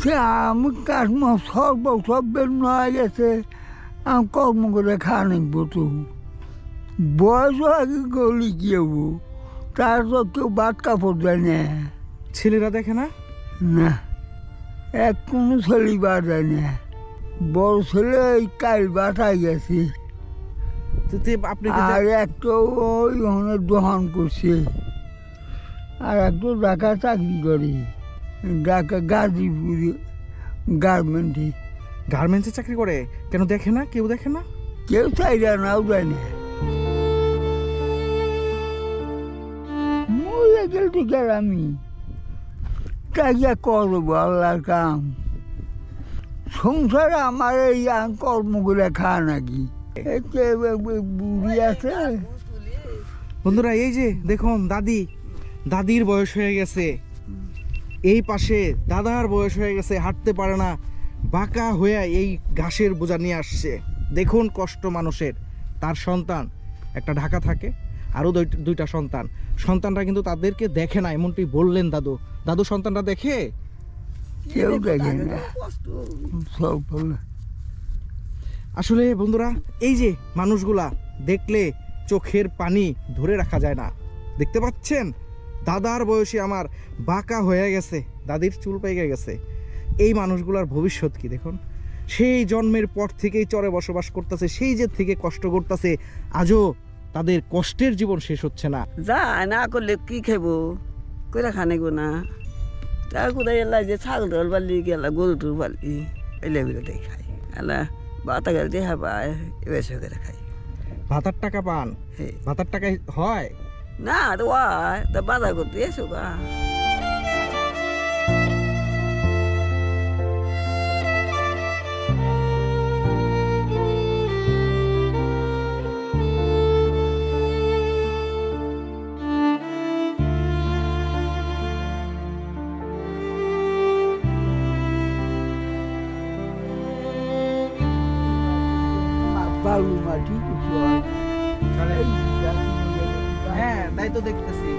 সে আমি কাজম সব বেরোনো হয়ে গেছে, আমি কর্ম করে খাওয়া নিবো তো। বয়স আগে গলি কি হবো, তার তো কেউ ভাত কাপড় দেয় না। ছেলেরা দেখে না? না, এক কোনো ছেলে বাদ দেয় না। বড় ছেলে ওই কাল বাটাই গেছে, আপনি আর একটা ওই অনেক দোকান করছে, আর একটা ঢাকা চাকরি করে, ঢাকা গাজীপুরে গার্মেন্টে। গার্মেন্টসে চাকরি করে? কেন দেখে না? কেউ দেখে না? কেউ চাইলে নাও যায় না। মরে গেল ঠিক আর আমি কাজা করবো আল্লাহর কাম। সংসারে আমার এই কর্ম করে খাওয়া নাকি, বুড়ি আছে। বন্ধুরা এই যে দেখুন দাদির বয়স হয়ে গেছে, এই পাশে দাদার বয়স হয়ে গেছে, হাঁটতে পারে না, বাঁকা হয়ে এই ঘাসের বোঝা নিয়ে আসছে। দেখুন কষ্ট মানুষের। তার সন্তান একটা ঢাকা থাকে, আরও দুইটা সন্তানরা কিন্তু তাদেরকে দেখে না, এমনটি বললেন দাদু সন্তানরা দেখে? কেউ দেখে না। সব বলে আসলে বন্ধুরা এই যে মানুষগুলা দেখলে চোখের পানি ধরে রাখা যায় না। দেখতে পাচ্ছেন দাদার বয়সে আমার বাঁকা হয়ে গেছে, দাদির চুল পেকে গেছে। এই মানুষগুলার ভবিষ্যৎ কি দেখুন। সেই জন্মের পর থেকেই চরে বসবাস করতেছে, সেই যে থেকে কষ্ট করতেছে, আজও তাদের কষ্টের জীবন শেষ হচ্ছে না। যা না করলে কি খাইবো, কইরা খানে গো না। তা কোথায় এলা যে ছাগল টল পালি গেলা গরু টুর পালি এলে বেলে দেয় খাই। এলা বাতা গেলে দেখা পায় এবার করে খাই। ভাতার টাকা পান? হ্যাঁ। ভাতার টাকায় হয় না তো ওয়াই তা বাধা করতে এসো গা। বালু মাটি কিছু হয়। হ্যাঁ তাই তো দেখতেছি।